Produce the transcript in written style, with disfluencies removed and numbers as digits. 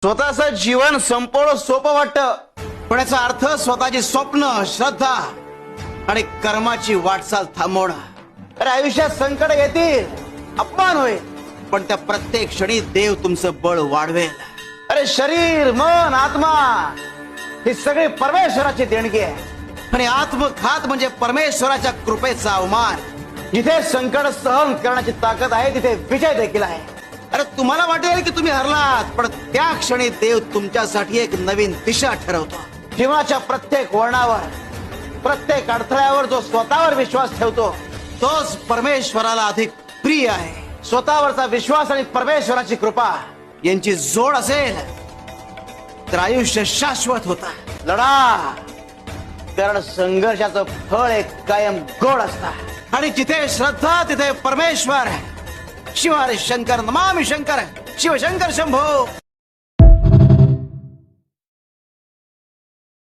स्वतःचं जीवन संपवणं सोपं वाटतं, पण याचा अर्थ स्वतःची स्वप्न, श्रद्धा आणि कर्माची वाटचाल थांबवणं. अरे आयुष्यात संकट येतील, अपमान होईल, पण त्या प्रत्येक क्षणी देव तुमचं बळ वाढवेल. अरे शरीर, मन, आत्मा ही सगळी परमेश्वराची देणगी आहे आणि आत्मघात म्हणजे परमेश्वराच्या कृपेचा अवमान. जिथे संकट सहन करण्याची ताकद आहे तिथे विजय देखील आहे. अरे तुम्हाला वाटेल की तुम्ही हरलात, पण त्या क्षणी देव तुमच्यासाठी एक नवीन दिशा ठरवतो. जीवनाच्या प्रत्येक वळणावर, प्रत्येक अडथळ्यावर जो स्वतःवर विश्वास ठेवतो तोच परमेश्वराला अधिक प्रिय आहे. स्वतःवरचा विश्वास आणि परमेश्वराची कृपा यांची जोड असेल तर आयुष्य शाश्वत होतं. लढा, कारण संघर्षाचं फळ एक कायम गोड असतं. आणि जिथे श्रद्धा तिथे परमेश्वर. शिव हरी शंकर, नमामि शंकर, शिवशंकर शंभो.